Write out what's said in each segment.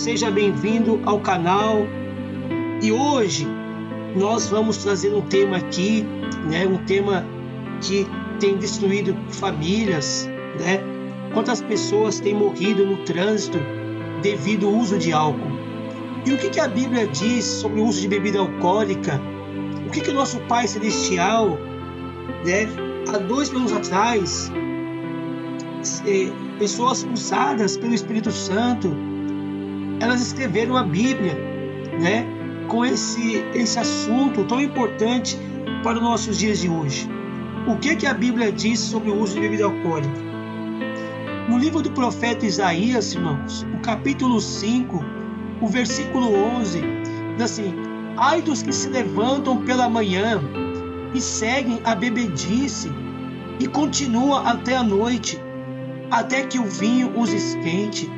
seja bem-vindo ao canal. E hoje nós vamos trazer um tema aqui, um tema que tem destruído famílias, Quantas pessoas têm morrido no trânsito devido ao uso de álcool? E o que a Bíblia diz sobre o uso de bebida alcoólica? O que o nosso Pai Celestial, há 2 anos atrás, pessoas usadas pelo Espírito Santo, elas escreveram a Bíblia, com esse assunto tão importante para os nossos dias de hoje. O que a Bíblia diz sobre o uso de bebida alcoólica? No livro do profeta Isaías, irmãos, o capítulo 5, o versículo 11, diz assim: ai dos que se levantam pela manhã e seguem a bebedice e continuam até a noite, até que o vinho os esquente.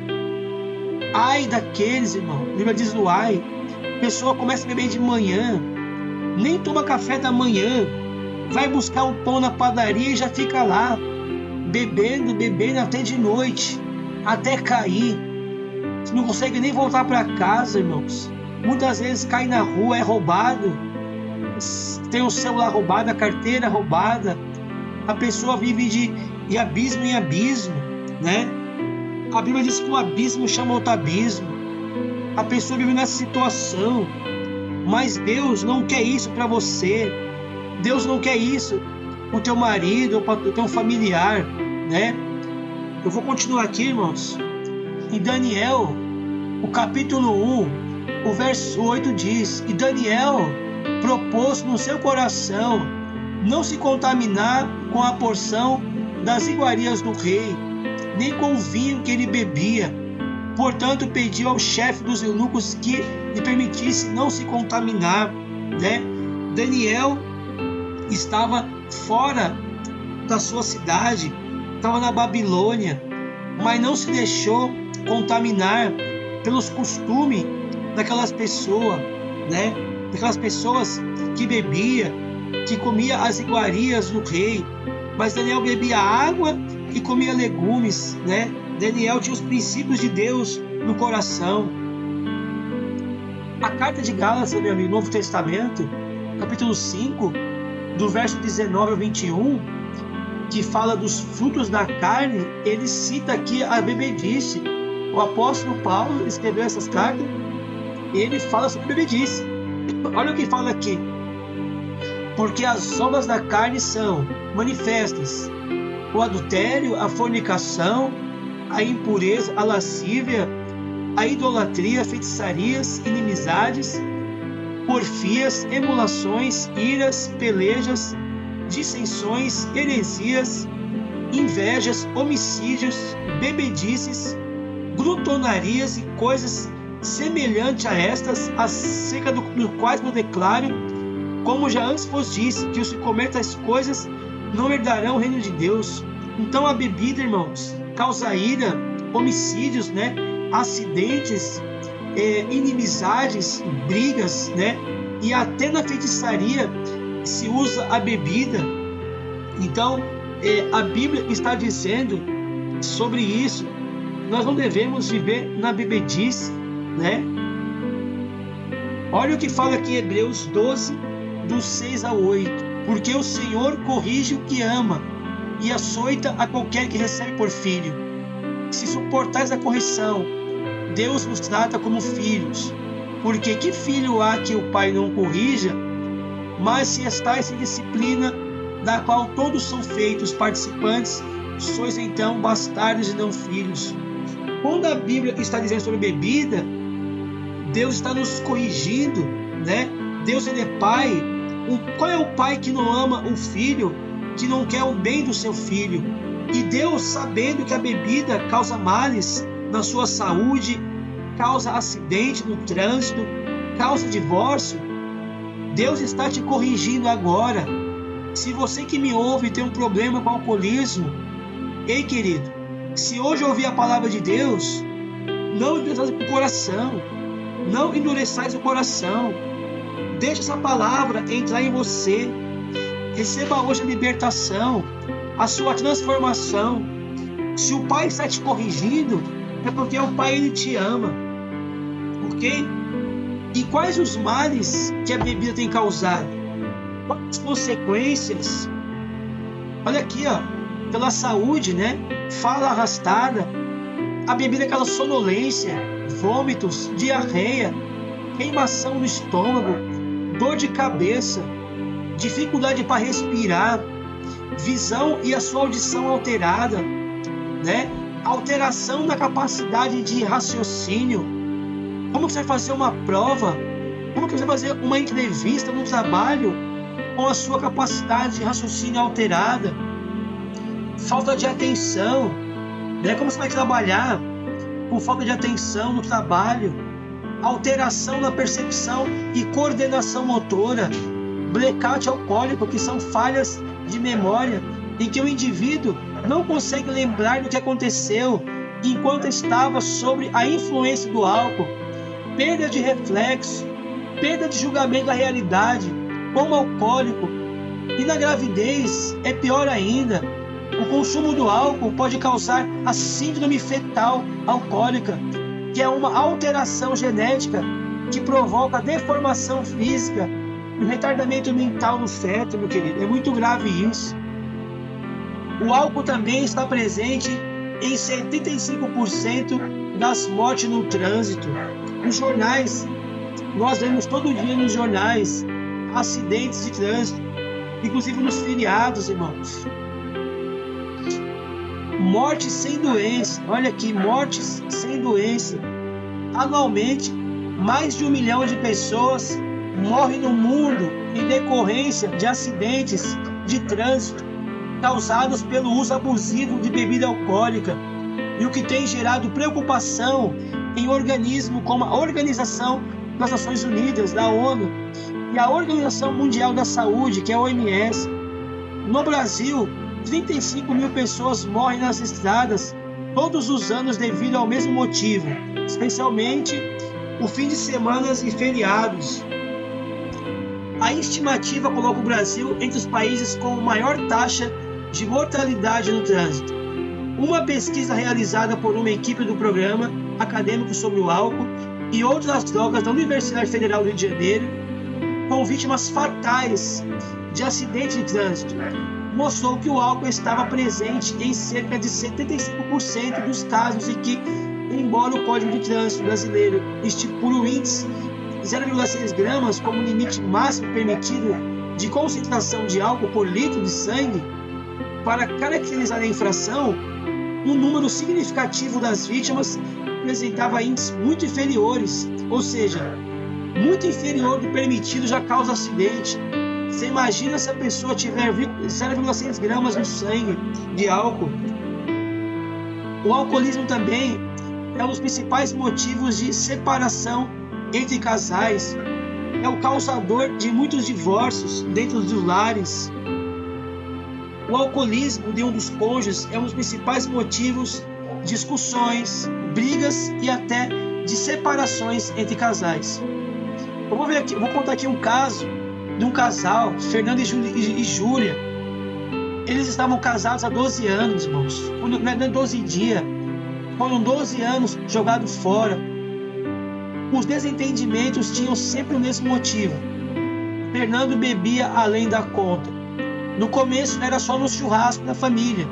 Ai daqueles, irmão, a Bíblia diz no ai, a pessoa começa a beber de manhã, nem toma café da manhã, vai buscar um pão na padaria e já fica lá, bebendo até de noite, até cair. Você não consegue nem voltar para casa, irmãos. Muitas vezes cai na rua, é roubado, tem o celular roubado, a carteira roubada. A pessoa vive de abismo em abismo, A Bíblia diz que um abismo chama outro abismo. A pessoa vive nessa situação, mas Deus não quer isso para você. Deus não quer isso para o teu marido ou para o teu familiar, Eu vou continuar aqui, irmãos. Em Daniel, o capítulo 1, o verso 8 diz: e Daniel propôs no seu coração não se contaminar com a porção das iguarias do rei, nem com o vinho que ele bebia. Portanto, pediu ao chefe dos eunucos que lhe permitisse não se contaminar, Daniel estava fora da sua cidade, estava na Babilônia, mas não se deixou contaminar pelos costumes daquelas pessoas, daquelas pessoas que bebia, que comia as iguarias do rei. Mas Daniel bebia água e comia legumes, Daniel tinha os princípios de Deus no coração. A carta de Gálatas, meu amigo, Novo Testamento, capítulo 5, do verso 19 ao 21, que fala dos frutos da carne, ele cita aqui a bebedice. O apóstolo Paulo escreveu essas cartas, ele fala sobre bebedice. Olha o que fala aqui: porque as obras da carne são manifestas: o adultério, a fornicação, a impureza, a lascívia, a idolatria, feitiçarias, inimizades, porfias, emulações, iras, pelejas, dissensões, heresias, invejas, homicídios, bebedices, glutonarias e coisas semelhantes a estas, acerca do quais eu declaro, como já antes vos disse, que os que comerem tais coisas não herdarão o reino de Deus. Então a bebida, irmãos, causa ira, homicídios, acidentes, inimizades, brigas, e até na feitiçaria se usa a bebida. Então a Bíblia está dizendo sobre isso. Nós não devemos viver na bebedice, Olha o que fala aqui em Hebreus 12, do 6 ao 8. Porque o Senhor corrige o que ama e açoita a qualquer que recebe por filho. Se suportais a correção, Deus vos trata como filhos. Porque que filho há que o pai não corrija? Mas se estáis em disciplina, da qual todos são feitos participantes, sois então bastardos e não filhos. Quando a Bíblia está dizendo sobre bebida, Deus está nos corrigindo, Deus, ele é pai. Qual é o pai que não ama o filho, que não quer o bem do seu filho? E Deus, sabendo que a bebida causa males na sua saúde, causa acidente no trânsito, causa divórcio, Deus está te corrigindo agora. Se você que me ouve tem um problema com alcoolismo, ei, querido, se hoje ouvir a palavra de Deus, não endureçais o coração, não endureçais o coração. Deixa essa palavra entrar em você. Receba hoje a libertação, a sua transformação. Se o Pai está te corrigindo, é porque o Pai, ele te ama. ok? E quais os males que a bebida tem causado? Quais as consequências? Olha aqui, ó, pela saúde, né? Fala arrastada, a bebida aquela sonolência, vômitos, diarreia, queimação no estômago, dor de cabeça, dificuldade para respirar, visão e a sua audição alterada, né? Alteração na capacidade de raciocínio. Como que você vai fazer uma prova? Como que você vai fazer uma entrevista no trabalho com a sua capacidade de raciocínio alterada? Falta de atenção, né? Como você vai trabalhar com falta de atenção no trabalho? Alteração na percepção e coordenação motora, blackout alcoólico, que são falhas de memória em que o indivíduo não consegue lembrar do que aconteceu enquanto estava sob a influência do álcool, perda de reflexo, perda de julgamento da realidade, como alcoólico. E na gravidez é pior ainda. O consumo do álcool pode causar a síndrome fetal alcoólica, que é uma alteração genética que provoca deformação física e retardamento mental no feto, meu querido. É muito grave isso. O álcool também está presente em 75% das mortes no trânsito. Nos jornais, nós vemos todo dia nos jornais acidentes de trânsito, inclusive nos feriados, irmãos. Mortes sem doença, olha aqui, mortes sem doença. Anualmente, mais de 1 milhão de pessoas morrem no mundo em decorrência de acidentes de trânsito causados pelo uso abusivo de bebida alcoólica, e o que tem gerado preocupação em organismos como a Organização das Nações Unidas, da ONU, e a Organização Mundial da Saúde, que é a OMS. No Brasil, 35 mil pessoas morrem nas estradas todos os anos devido ao mesmo motivo, especialmente o fim de semanas e feriados. A estimativa coloca o Brasil entre os países com maior taxa de mortalidade no trânsito. Uma pesquisa realizada por uma equipe do programa acadêmico sobre o álcool e outras drogas da Universidade Federal do Rio de Janeiro, com vítimas fatais de acidentes de trânsito, mostrou que o álcool estava presente em cerca de 75% dos casos em que, embora o Código de Trânsito brasileiro estipule o índice 0,6 gramas como limite máximo permitido de concentração de álcool por litro de sangue, para caracterizar a infração, um número significativo das vítimas apresentava índices muito inferiores, ou seja, muito inferior do permitido já causa acidente. Você imagina se a pessoa tiver 0,6 gramas no sangue de álcool. O alcoolismo também é um dos principais motivos de separação entre casais. É o causador de muitos divórcios dentro dos lares. O alcoolismo de um dos cônjuges é um dos principais motivos de discussões, brigas e até de separações entre casais. Eu vou contar aqui um caso de um casal, Fernando e Júlia. Eles estavam casados há 12 anos, irmãos. Não é 12 dias. Foram 12 anos jogados fora. Os desentendimentos tinham sempre o mesmo motivo. Fernando bebia além da conta. No começo era só no churrasco da família,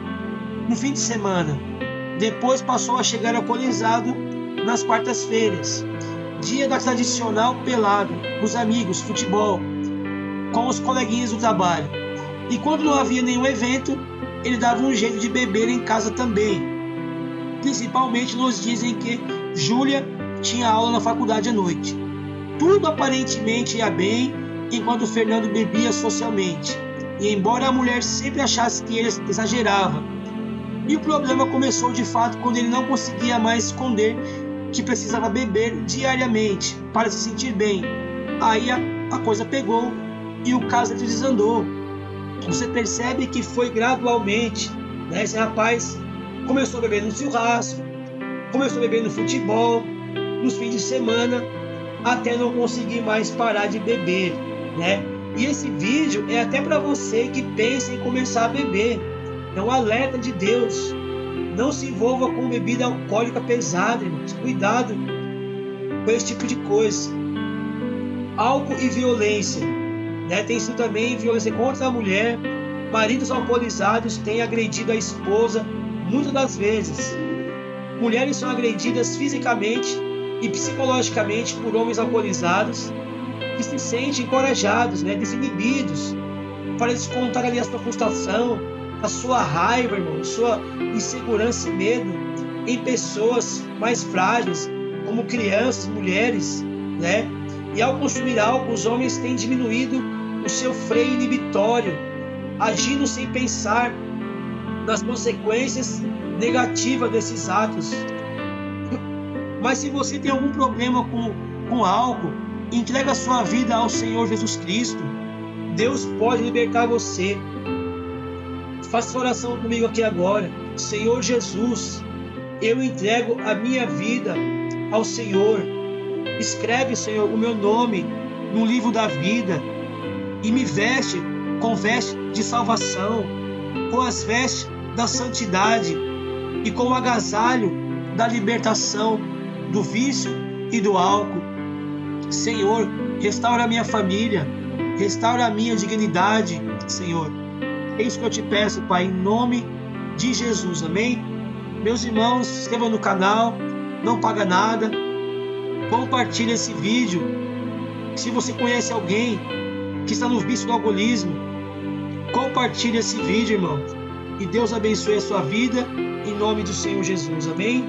no fim de semana. Depois passou a chegar alcoolizado nas quartas-feiras, dia da tradicional pelado, os amigos, futebol, com os coleguinhas do trabalho. E quando não havia nenhum evento, ele dava um jeito de beber em casa também, principalmente nos dias em que Júlia tinha aula na faculdade à noite. Tudo aparentemente ia bem enquanto Fernando bebia socialmente, e embora a mulher sempre achasse que ele exagerava. E o problema começou de fato quando ele não conseguia mais esconder que precisava beber diariamente para se sentir bem. Aí a coisa pegou e o caso desandou. Você percebe que foi gradualmente, né? Esse rapaz começou a beber no churrasco, começou a beber no futebol, nos fins de semana, até não conseguir mais parar de beber, né? E esse vídeo é até para você que pensa em começar a beber. É um alerta de Deus. Não se envolva com bebida alcoólica pesada, irmãos. Cuidado. com esse tipo de coisa. Álcool e violência, né? Tem sido também violência contra a mulher. Maridos alcoolizados têm agredido a esposa muitas das vezes. Mulheres são agredidas fisicamente e psicologicamente por homens alcoolizados que se sentem encorajados, né? Desinibidos, para descontar ali a sua frustração, a sua raiva, irmão, sua insegurança e medo em pessoas mais frágeis, como crianças, mulheres, né? E ao consumir álcool, os homens têm diminuído o seu freio inibitório, agindo sem pensar nas consequências negativas desses atos. Mas se você tem algum problema com álcool, entrega a sua vida ao Senhor Jesus Cristo. Deus pode libertar você. Faça essa oração comigo aqui agora. Senhor Jesus, eu entrego a minha vida ao Senhor. Escreve, Senhor, o meu nome no livro da vida e me veste com vestes de salvação, com as vestes da santidade e com o agasalho da libertação do vício e do álcool. Senhor, restaura a minha família, restaura a minha dignidade, Senhor. É isso que eu te peço, Pai, em nome de Jesus, amém? Meus irmãos, se inscrevam no canal, não paga nada. Compartilhe esse vídeo. Se você conhece alguém que está no vício do alcoolismo, compartilhe esse vídeo, irmão. E Deus abençoe a sua vida, em nome do Senhor Jesus, amém?